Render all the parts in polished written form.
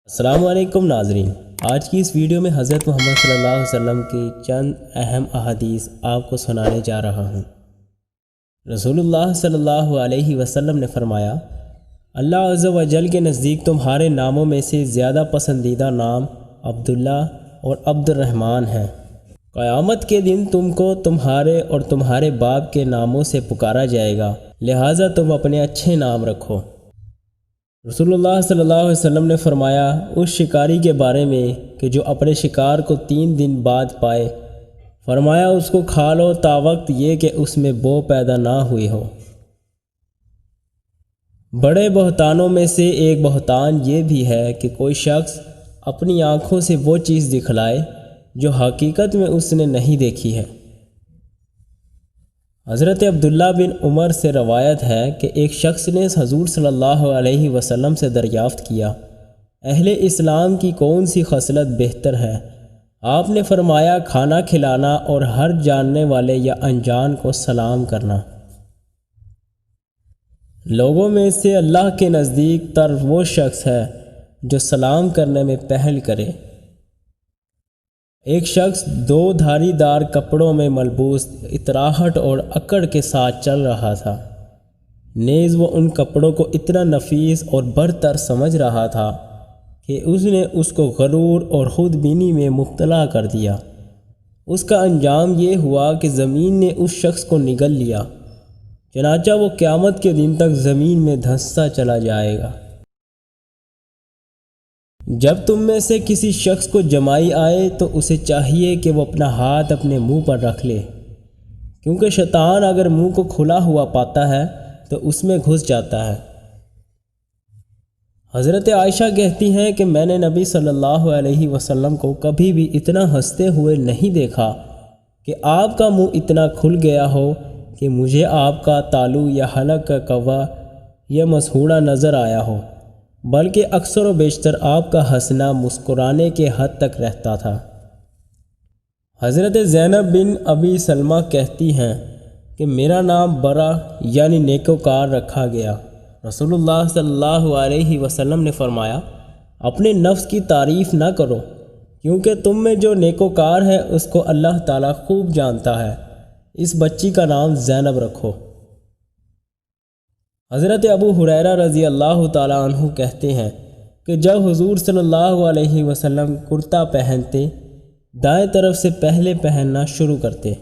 السلام علیکم ناظرین، آج کی اس ویڈیو میں حضرت محمد صلی اللہ علیہ وسلم کی چند اہم احادیث آپ کو سنانے جا رہا ہوں۔ رسول اللہ صلی اللہ علیہ وسلم نے فرمایا، اللہ عز و جل کے نزدیک تمہارے ناموں میں سے زیادہ پسندیدہ نام عبداللہ اور عبد الرحمن ہے۔ قیامت کے دن تم کو تمہارے اور تمہارے باپ کے ناموں سے پکارا جائے گا، لہٰذا تم اپنے اچھے نام رکھو۔ رسول اللہ صلی اللہ علیہ وسلم نے فرمایا اس شکاری کے بارے میں کہ جو اپنے شکار کو 3 دن بعد پائے، فرمایا اس کو کھا لو تا وقت یہ کہ اس میں بو پیدا نہ ہوئی ہو۔ بڑے بہتانوں میں سے ایک بہتان یہ بھی ہے کہ کوئی شخص اپنی آنکھوں سے وہ چیز دکھلائے جو حقیقت میں اس نے نہیں دیکھی ہے۔ حضرت عبداللہ بن عمر سے روایت ہے کہ ایک شخص نے حضور صلی اللہ علیہ وسلم سے دریافت کیا، اہل اسلام کی کون سی خصلت بہتر ہے؟ آپ نے فرمایا کھانا کھلانا اور ہر جاننے والے یا انجان کو سلام کرنا۔ لوگوں میں سے اللہ کے نزدیک تر وہ شخص ہے جو سلام کرنے میں پہل کرے۔ ایک شخص 2 دھاری دار کپڑوں میں ملبوس اطراحٹ اور اکڑ کے ساتھ چل رہا تھا، نیز وہ ان کپڑوں کو اتنا نفیس اور برتر سمجھ رہا تھا کہ اس نے اس کو غرور اور خود بینی میں مبتلا کر دیا۔ اس کا انجام یہ ہوا کہ زمین نے اس شخص کو نگل لیا، چنانچہ وہ قیامت کے دن تک زمین میں دھنستا چلا جائے گا۔ جب تم میں سے کسی شخص کو جمائی آئے تو اسے چاہیے کہ وہ اپنا ہاتھ اپنے منہ پر رکھ لے، کیونکہ شیطان اگر منہ کو کھلا ہوا پاتا ہے تو اس میں گھس جاتا ہے۔ حضرت عائشہ کہتی ہیں کہ میں نے نبی صلی اللہ علیہ وسلم کو کبھی بھی اتنا ہنستے ہوئے نہیں دیکھا کہ آپ کا منہ اتنا کھل گیا ہو کہ مجھے آپ کا تالو یا حلق کا کوا یا مسحوڑا نظر آیا ہو، بلکہ اکثر و بیشتر آپ کا ہنسنا مسکرانے کے حد تک رہتا تھا۔ حضرت زینب بن ابی سلمہ کہتی ہیں کہ میرا نام برا یعنی نیکوکار رکھا گیا۔ رسول اللہ صلی اللہ علیہ وسلم نے فرمایا اپنے نفس کی تعریف نہ کرو، کیونکہ تم میں جو نیکوکار ہے اس کو اللہ تعالیٰ خوب جانتا ہے، اس بچی کا نام زینب رکھو۔ حضرت ابو ہریرہ رضی اللہ تعالیٰ عنہ کہتے ہیں کہ جب حضور صلی اللہ علیہ وسلم کرتا پہنتے، دائیں طرف سے پہلے پہننا شروع کرتے۔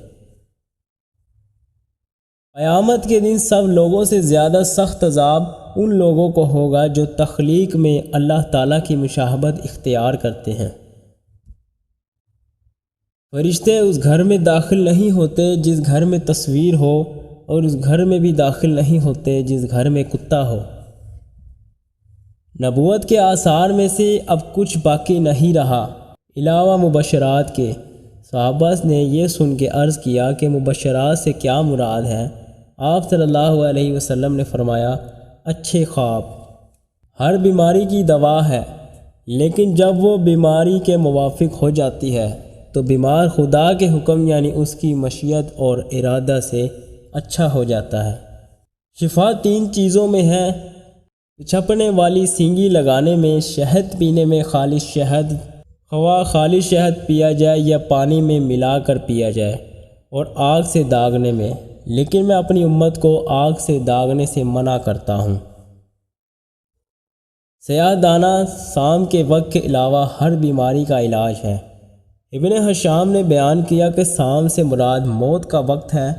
قیامت کے دن سب لوگوں سے زیادہ سخت عذاب ان لوگوں کو ہوگا جو تخلیق میں اللہ تعالیٰ کی مشابہت اختیار کرتے ہیں۔ فرشتے اس گھر میں داخل نہیں ہوتے جس گھر میں تصویر ہو، اور اس گھر میں بھی داخل نہیں ہوتے جس گھر میں کتا ہو۔ نبوت کے آثار میں سے اب کچھ باقی نہیں رہا علاوہ مبشرات کے۔ صحابہ نے یہ سن کے عرض کیا کہ مبشرات سے کیا مراد ہے؟ آپ صلی اللہ علیہ وسلم نے فرمایا اچھے خواب ہر بیماری کی دوا ہے، لیکن جب وہ بیماری کے موافق ہو جاتی ہے تو بیمار خدا کے حکم یعنی اس کی مشیت اور ارادہ سے اچھا ہو جاتا ہے۔ شفا 3 چیزوں میں ہے، چھپنے والی سینگی لگانے میں، شہد پینے میں خالص شہد، خواہ خالص شہد پیا جائے یا پانی میں ملا کر پیا جائے، اور آگ سے داغنے میں، لیکن میں اپنی امت کو آگ سے داغنے سے منع کرتا ہوں۔ سیاہ دانہ شام کے وقت کے علاوہ ہر بیماری کا علاج ہے۔ ابن حشام نے بیان کیا کہ شام سے مراد موت کا وقت ہے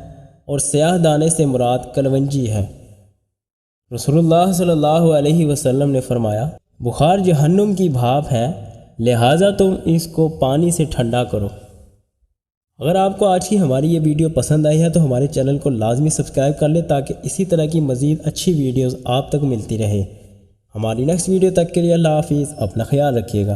اور سیاہ دانے سے مراد کلونجی ہے۔ رسول اللہ صلی اللہ علیہ وسلم نے فرمایا بخار جہنم کی بھاپ ہے، لہٰذا تم اس کو پانی سے ٹھنڈا کرو۔ اگر آپ کو آج کی ہماری یہ ویڈیو پسند آئی ہے تو ہمارے چینل کو لازمی سبسکرائب کر لیں تاکہ اسی طرح کی مزید اچھی ویڈیوز آپ تک ملتی رہے۔ ہماری نیکسٹ ویڈیو تک کے لیے اللہ حافظ، اپنا خیال رکھیے گا۔